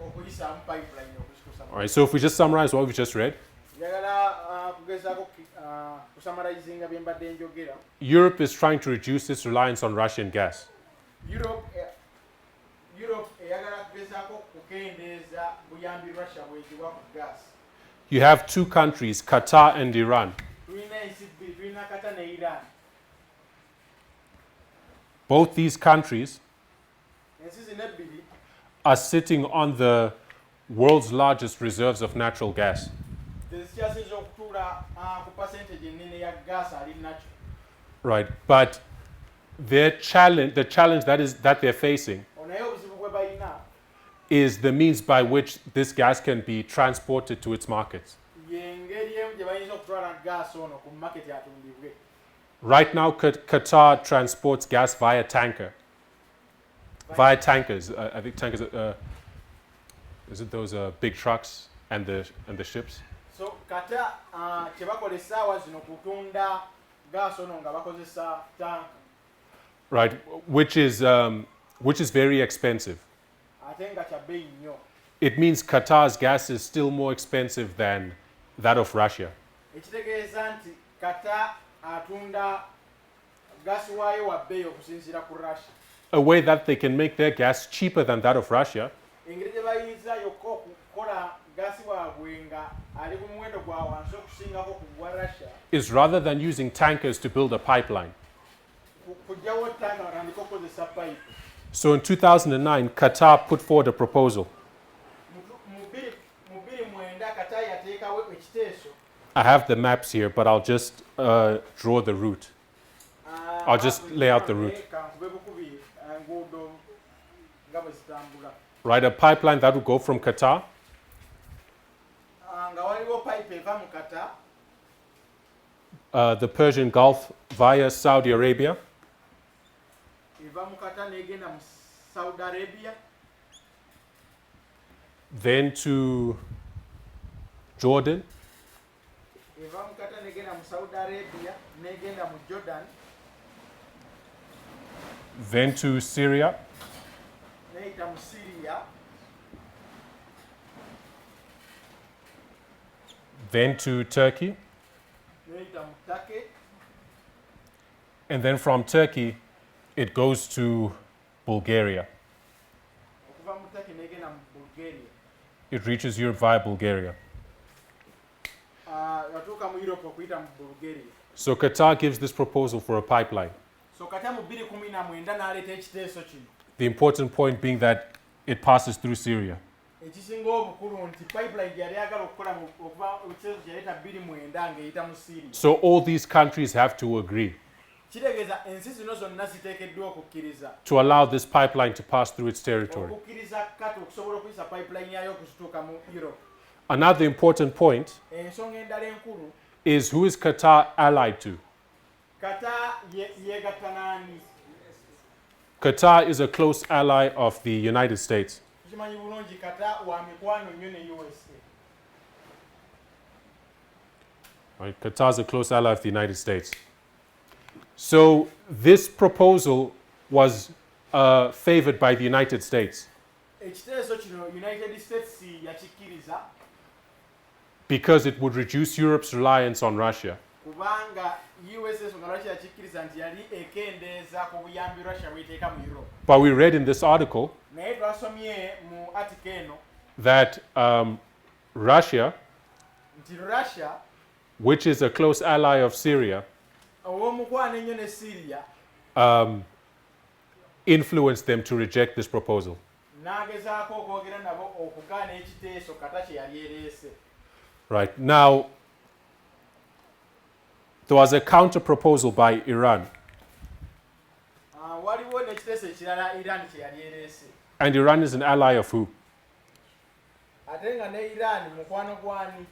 okuyisaamu pipeline okuzituusa mu. All right, so if we just summarize what we've just read, Njagala kugezaako kusamarayizinga bye mbadde njogera. Europe is trying to reduce its reliance on Russian gas. Europe eyagala kugezaako kukendeeza buyambi Russia bwegibwa ku gas. You have two countries, Qatar and Iran. Tulina ensi bbiri, tulina Qatar ne Iran. Both these countries Ensi zino ebbiri are sitting on the world's largest reserves of natural gas. tezikyasinza okutuula ku percentage ennene ya gas ali nakyo. Right, but the challenge that they're facing Naye obuzibu bwe balina is the means by which this gas can be transported to its markets. y'engeri emu gye bayinza okutwala gas ono ku market atundibwe. Right now, Qatar transports gas via tankers. I think tankers. Is it those big trucks and the ships? So Qatar kye bakola essaawa zino kutunda gas ono nga bakozesa tanka. Right, which is very expensive. Ate nga kya bbeeyi nnyo. It means Qatar's gas is still more expensive than that of Russia. Ekitegeeza nti Qatar atunda gas waayo wa bbeeyi okusinziira ku Russia. A way that they can make their gas cheaper than that of Russia Engeri gye bayinza yokka okukola gaasi waabwe nga ali ku muwendo gwa wansi okusingako ku gwa Russia is rather than using tankers to build a pipeline. kujjawo ttanga batandika okukozesa pipe. So in 2009, Qatar put forward a proposal. Mu 2009 Qatar yateekawo ekiteeso. I have the maps here, but I'll just draw the route. I'll just lay out the route. Right, a pipeline that would go from Qatar the Persian Gulf via Saudi Arabia, then to Jordan, then to Syria, then to Turkey, and then from Turkey it goes to Bulgaria. It reaches Europe via Bulgaria. So Qatar gives this proposal for a pipeline. The important point being that it passes through Syria. So all these countries have to agree. kitegeeza ensi zino zonna ziteekeddwa okukkiriza to allow this pipeline to pass through its territory. okukkiriza kati okusobola okuyisa pipeline yayo okuzituuka mu Europe. Another important point Ensonga endala enkulu is who is Qatar allied to? kata yeegatta n'ani? Qatar is a close ally of the United States. Tukimanyi bulungi kata wa mikwano nnyo ne USA. Right? Qatar is a close ally of the United States. So this proposal was favored by the United States Ekiteeso kino United States yakikkiriza because it would reduce Europe's reliance on Russia. kubanga USA ensonga lwaki yakikkiriza nti yali ekendeeza ku buyambi Russia bw'eteeka mu Europe. But we read in this article Naye twasomye mu article eno that Russia, nti Russia which is a close ally of Syria, ow'omukwano ennyo ne Syria influenced them to reject this proposal. n'agezaako okwogera nabo okugaana ekiteeso kata kye yali ereese. Right. Now, there was a counter proposal by Iran, Waliwo n'ekiteeso ekirala Iran kye yali ereese. and Iran is an ally of who? Ate nga ne Iran mukwano gwani?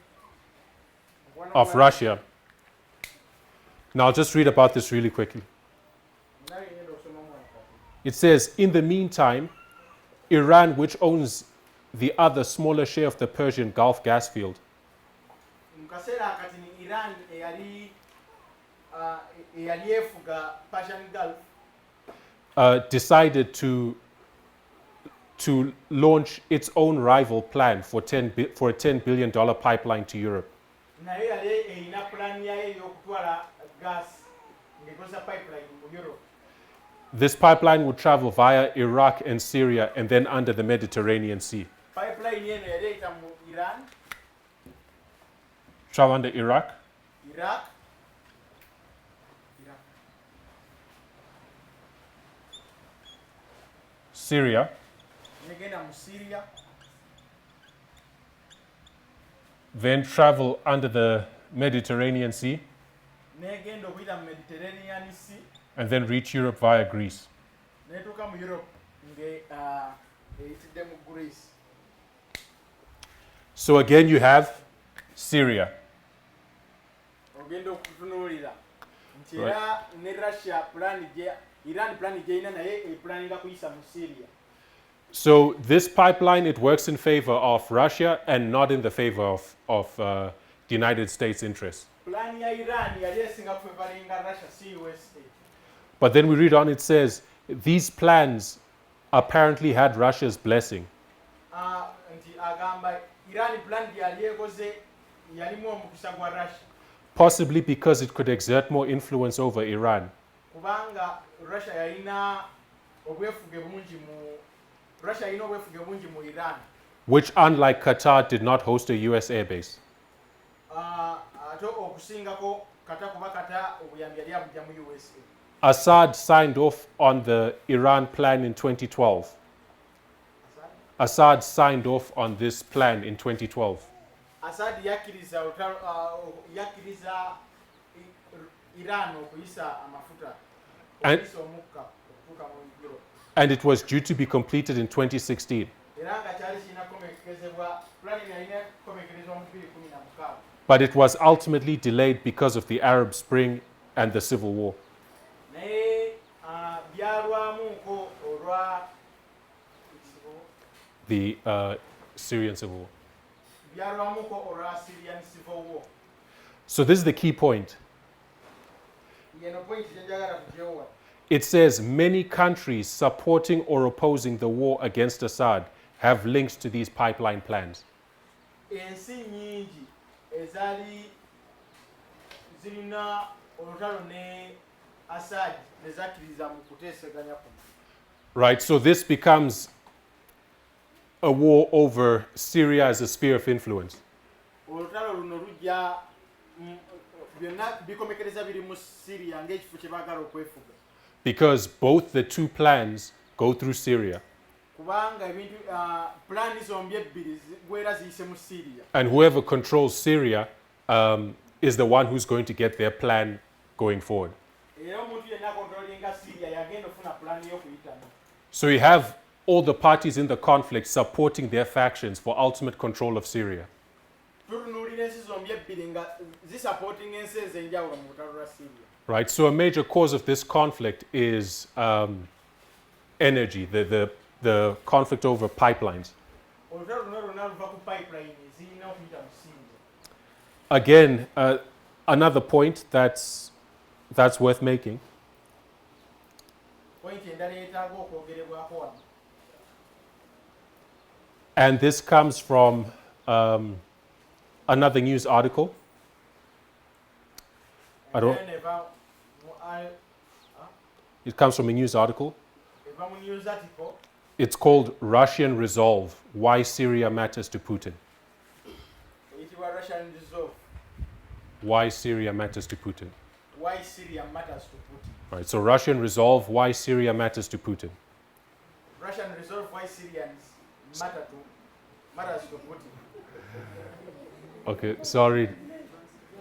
Mukwano Of gwani? Russia. Now, I'll just read about this really quickly. Naye ngenda okusoma omwaka. It says, in the meantime, Iran, which owns the other smaller share of the Persian Gulf gas field, Mu kaseera akati ni Iran eyali efuga Persian Gulf decided to launch its own rival plan for a $10 billion pipeline to Europe. naye yali erina pulaani yayo ey'okutwala gas ng'ekozesa pipeline mu Europe. This pipeline would travel via Iraq and Syria and then under the Mediterranean Sea. Pipeline eno yali eyita mu Iran, Travel under Iraq, Iraq, Syria, negenda mu Syria, then travel under the Mediterranean Sea, negenda okuyita mu Mediterranean Sea, and then reach Europe via Greece. netuuka mu Europe ng'eyitidde mu Greece. So again, you have Syria. Ogenda okutunuulira nti Right. era ne Russia Iran pulaani gy'erina naye epulaninga kuyisa mu Syria. So this pipeline, it works in favor of Russia and not in the favor of the United States interests. Pulaani ya Iran yali esinga kufevalinga Russia si USA. But then we read on, it says, these plans apparently had Russia's blessing. Nti agamba Iran pulaani gy'ali ekoze yalimu omukisa gwa Russia Possibly because it could exert more influence over Iran. kubanga Russia yalina obwefuge bungi mu Iran. Which, unlike Qatar, did not host a US airbase. Ate okusingako kata kuba kata obuyambi yali abujja mu USA. Assad signed off on the Iran plan in 2012. Assad signed off on this plan in 2012. Assad yakkiriza Iran okuyisa amafuta And- okuyisa omukka okutuuka mu Europe. And it was due to be completed in 2016. Era nga kyali kirina kukomekerezebwa pulaani yalina kukomekerezebwa mu 2016. But it was ultimately delayed because of the Arab Spring and the civil war. Naye byalwamuko olwa The Syrian civil war. Syrian civil war. So this is the key point. Yeno point gyenjagala tugyewa. It says many countries supporting or opposing the war against Assad have links to these pipeline plans. Ensi nnyingi ezaali zirina olutalo ne Assad ne zakkiriza mu kuteeseganya kuno. Right, so this becomes a war over Syria as a sphere of influence. Olutalo luno lujja byonna bikomekereza biri mu Syria ng'ekifo kye baagala okwefuga. Because both the two plans go through Syria. Kubanga ebintu pulaani zombi ebbiri gwera ziyise mu Syria. And whoever controls Syria is the one who's going to get their plan going forward. era omuntu yenna akontrolinga Syria yagenda ofuna plan y'okuyitamu. So you have all the parties in the conflict supporting their factions for ultimate control of Syria. Tutunuulira ensi zombi ebbiri nga zisupporting ensi ez'enjawulo mu lutalo lwa Syria. Right, so a major cause of this conflict is energy, the conflict over pipelines. Olutalo luno lwonna luva ku pipeline ezirina okuyita mu Syria. Again, another point that's worth making Point endala yeetaaga okwogerebwako wano. and this comes from another news article. I don't. Then eva It comes from a news article. mu news article It's called Russian Resolve: Why Syria Matters to Putin. eyitibwa Russian Resolve, Why Syria Matters to Putin. why Syria matters to Putin. Right. So Russian Resolve: Why Syria Matters to Putin. Russian Resolve, why Syrians matters to Putin. Okay. Sorry.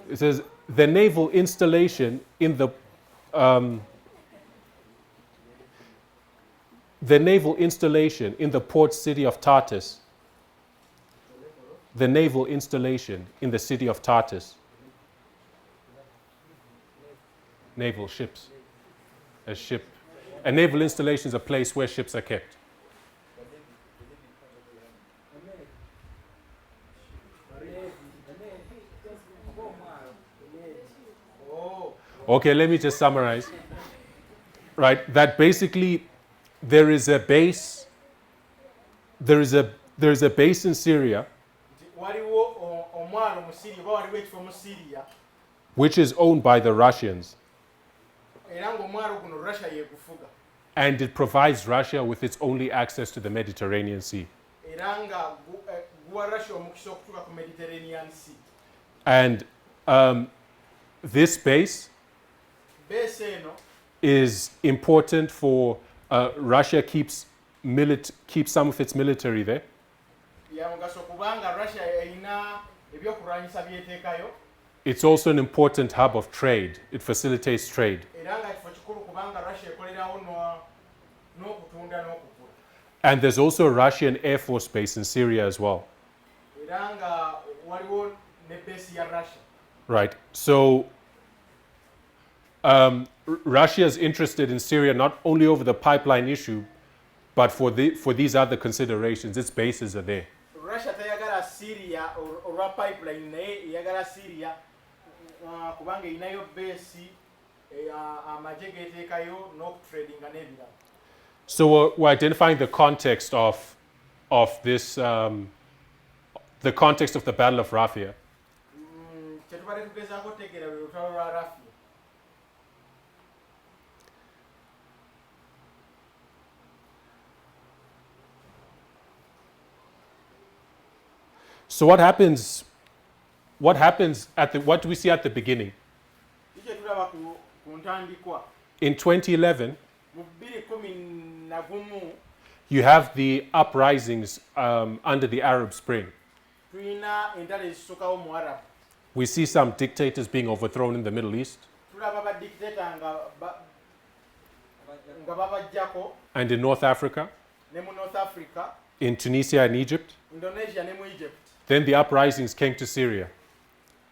It says the naval installation in the port city of Tartus. The naval installation in the city of Tartus. Naval ships. A ship. A naval installation is a place where ships are kept. Oh, Okay, let me just summarize. Right, that basically there is a base in Syria waliwo omwalo mu Syria, oba waliwo ekifo mu Syria, which is owned by the Russians, era ng'omwalo guno Russia yeegufuga, and it provides Russia with its only access to the Mediterranean Sea. era nga guwa Russia omukisa okutuuka ku Mediterranean Sea. And this base Base eno is important for Russia keeps some of its military there. ya mugaso kubanga Russia erina ebyokulwanyisa byeteekayo, It's also an important hub of trade. It facilitates trade. era nga kifo kikulu kubanga Russia ekolerawo n'okutunda n'okugula, And there's also a Russian Air Force base in Syria as well. era nga waliwo ne base ya Russia. Right. So Russia is interested in Syria not only over the pipeline issue, but for these other considerations. Its bases are there. Russia tayagala Syria olwa pipeline, naye eyagala Syria kubanga erinayo base amagye geteekayo n'okutradinga n'ebirala. So we're identifying the context of this, the context of the Battle of Raphia. Kyetubadde tugezaako okutegeera lwe lutalo lwa Raphia. So what happens what do we see at the beginning? Kiki tulaba ku ntandikwa. In 2011, Mu 2011 you have the uprisings under the Arab Spring. tulina entalo ezisookawo mu Arab. We see some dictators being overthrown in the Middle East Tulaba badictator nga babajjako and in North Africa, ne mu North Africa, in Tunisia and Egypt. Indonesia ne mu Egypt. Then the uprisings came to Syria,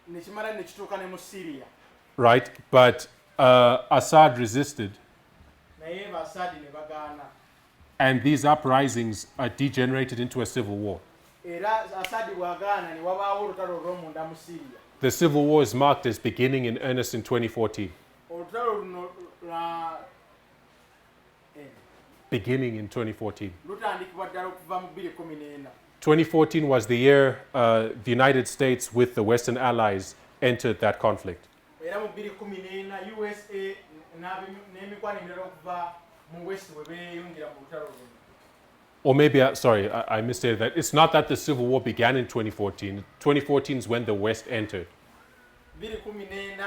Ne kimala ne kituuka ne mu Syria. right? But Assad resisted, Naye ba Assad ne bagaana. and these uprisings degenerated into a civil war. Era Assad bw'agaana ne wabaawo olutalo olw'omunda mu Syria. The civil war is marked as beginning in earnest in 2014. Olutalo luno Beginning in 2014. lutandikibwa ddala okuva mu 2014. 2014 was the year the United States with the Western allies entered that conflict. Era mu 2014 USA n'emikwano emirala okuva mu West bwe beeyungira mu lutalo luno. Or maybe, I misstated that. It's not that the civil war began in 2014. 2014 is when the West entered. 2014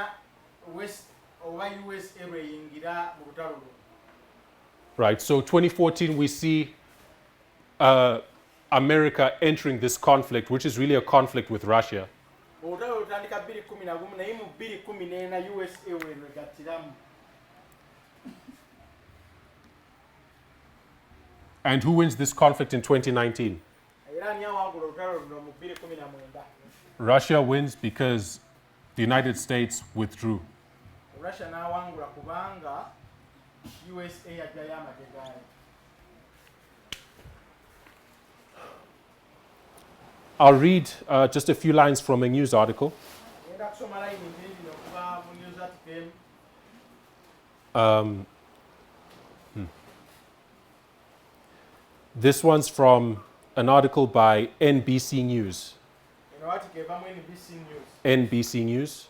West oba USA lweyingira mu lutalo luno. Right, so 2014 we see America entering this conflict, which is really a conflict with Russia. Olutalo lutandika 2011 naye mu 2014 USA lwe lwegattiramu. And who wins this conflict in 2019? era ani awangula olutalo luno mu 2019. Russia wins because the United States withdrew. Russia n'awangula kubanga USA yajjayo amagye gaayo. I'll read just a few lines from a news article. Ngenda kusoma layini mbiri zino okuva mu news article emu. This one's from an article by NBC News. Eno article eva mu NBC News. NBC News.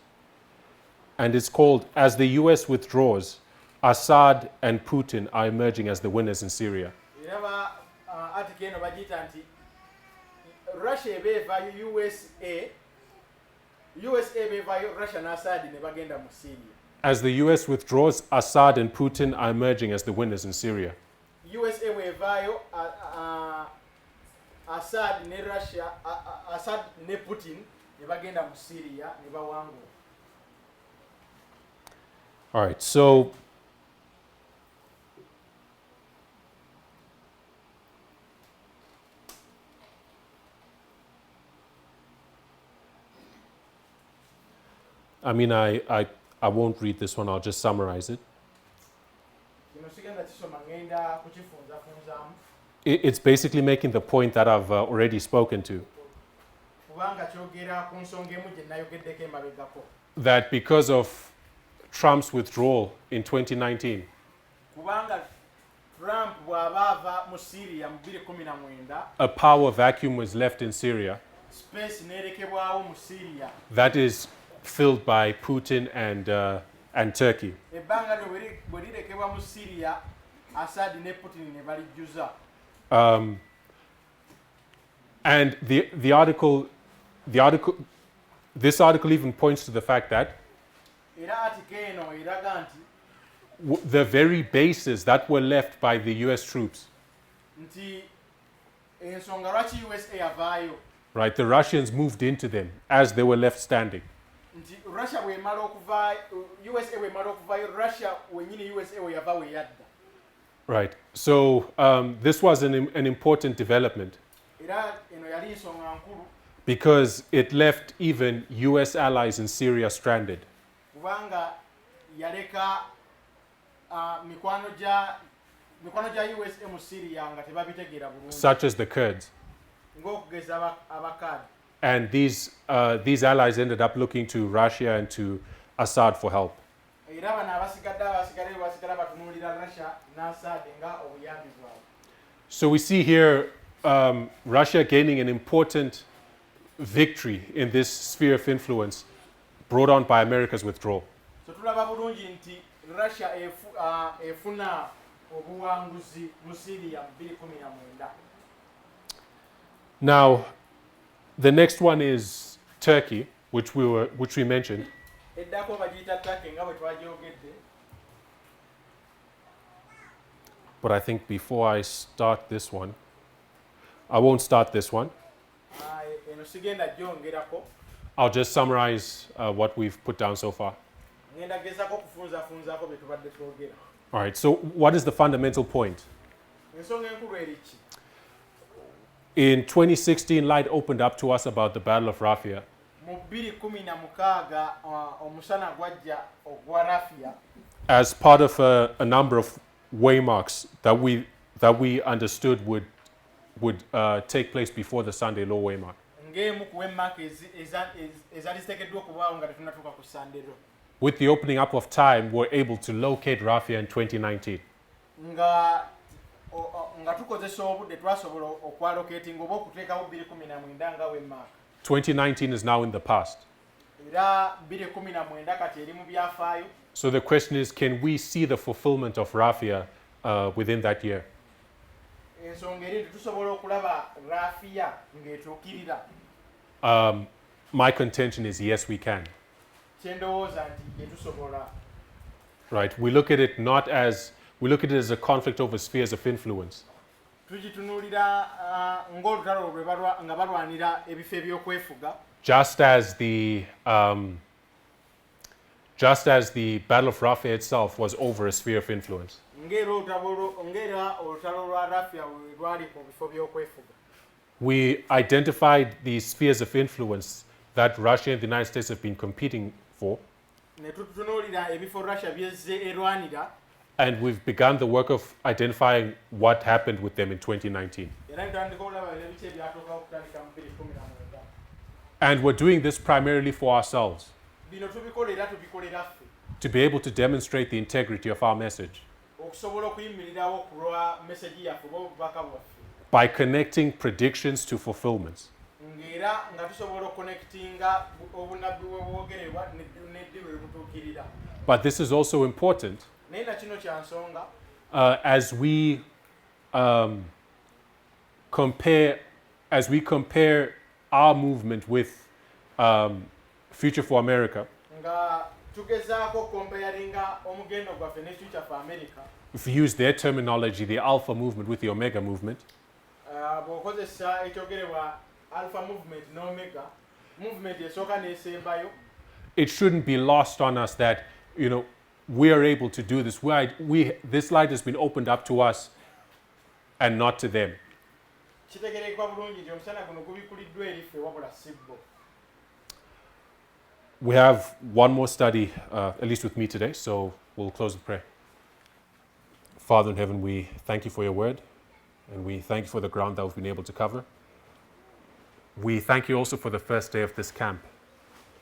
And it's called, As the US Withdraws, Assad and Putin are emerging as the winners in Syria. Era article eno bagiyita nti Russia ebeeva USA beevaayo Russia ne Assad ne bagenda mu Syria. As the US withdraws, Assad and Putin are emerging as the winners in Syria. USA bwevaayo Assad ne Russia Assad ne Putin ne bagenda mu Syria ne bawangula. All right, so I mean, I won't read this one, I'll just summarize it. Kino sigenda kisoma ngenda kukifunzafunzaamu It's basically making the point that I've already spoken to, kubanga kyogera ku nsonga emu gye nayogeddeko emabegako. that because of Trump's withdrawal in 2019, Kubanga Trump bw'aba ava mu Syria mu 2019 a power vacuum was left in Syria space neerekebwawo mu Syria. that is filled by Putin and Turkey. Ebbanga lyo bwe lirekebwa mu Syria Assad ne Putin ne balijjuza. And this article even points to the fact that Era article eno eraga nti the very bases that were left by the US troops, ensonga lwaki USA yavaayo right, the Russians moved into them as they were left standing. nti Russia bw'emala okuvaayo USA bw'emala okuvaayo Russia wenyini USA we yava we yadda. Right. So this was an important development Era eno yali nsonga nkulu because it left even US allies in Syria stranded. kubanga yaleka mikwano gya USA mu Syria nga tebabitegeera bulungi Such as the Kurds. ng'okugeza abakaadi. And these allies ended up looking to Russia and to Assad for help. Era bano abasigala batunuulira Russia n'Assad nga obuyambi bwabwe. So we see here Russia gaining an important victory in this sphere of influence brought on by America's withdrawal. So tulaba bulungi nti Russia efuna obuwanguzi mu Syria mu 2019. Now, the next one is Turkey, which we mentioned. Eddako bagiyita Turkey nga bwe twagyogedde. But I think before I start this one, I won't start this one. Eno sigenda gyongerako. I'll just summarize what we've put down so far. Ngenda gezako kufunzafunzaako bye tubadde twogera. All right, so what is the fundamental point? Ensonga enkulu eriki? In 2016, light opened up to us about the Battle of Raphia. Mu 2016 omusana gwajja ogwa Raphia As part of a number of waymarks that we understood would take place before the Sunday law waymark. ng'emu ku wemmark ezali ziteekeddwa okubaawo nga tetunnatuuka ku Sunday law. With the opening up of time, we're able to locate Raphia in 2019. nga tukozesa obudde twasobola okwalocating oba okuteekawo 2019 nga wemmark. 2019 is now in the past. Era 2019 kati eri mu byafaayo. So the question is, can we see the fulfillment of Raphia within that year? Ensonga eri tetusobola okulaba Raphia ng'etuukirira. My contention is yes, we can. Kye ndowooza nti tetusobola. Right? We look at it as a conflict over spheres of influence. Tugitunuulira ng'olutalo nga balwanira ebifo eby'okwefuga. Just as just as the Battle of Raphia itself was over a sphere of influence. ng'era olutalo lwa Raphia bwe lwali mu bifo by'okwefuga. We identified the spheres of influence that Russia and the United States have been competing for, Ne tutunuulira ebifo Russia byezze erwanira, and we've begun the work of identifying what happened with them in 2019. era ne tutandika okulaba ebiki ebyatuukawo okutandika mu 2019. And we're doing this primarily for ourselves, Bino tubikola era tubikolera ffe to be able to demonstrate the integrity of our message okusobola okuyimirirawo ku lwa meseji yaffe oba obubaka bwaffe, by connecting predictions to fulfillments. ng'era nga tusobola okuconnectinga obunabbi bwe bwogererwa n'eddi bwe butuukirira. But this is also important Naye na kino kya nsonga as we compare our movement with Future for America. nga tugezaako comparinga omugendo gwaffe ne Future for America. If you use their terminology, the Alpha movement with the Omega movement, Bw'okozesa ekyogerebwa Alpha movement n'Omega movement esooka n'esembayo, it shouldn't be lost on us that, you know, we are able to do this. This light has been opened up to us and not to them. kitegerekwa bulungi nti omusana guno gubikuliddwa eri ffe wabula si bo. We have one more study, at least with me today, so we'll close with prayer. Father in heaven, we thank you for your word, and we thank you for the ground that we've been able to cover. We thank you also for the first day of this camp,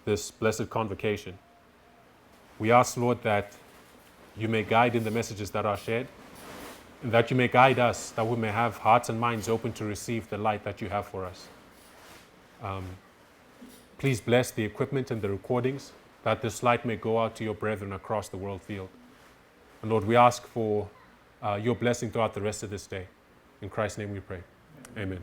this blessed convocation. We ask, Lord, that you may guide in the messages that are shared, and that you may guide us, that we may have hearts and minds open to receive the light that you have for us. Please bless the equipment and the recordings, that this light may go out to your brethren across the world field. And Lord, we ask for your blessing throughout the rest of this day. In Christ's name we pray. Amen.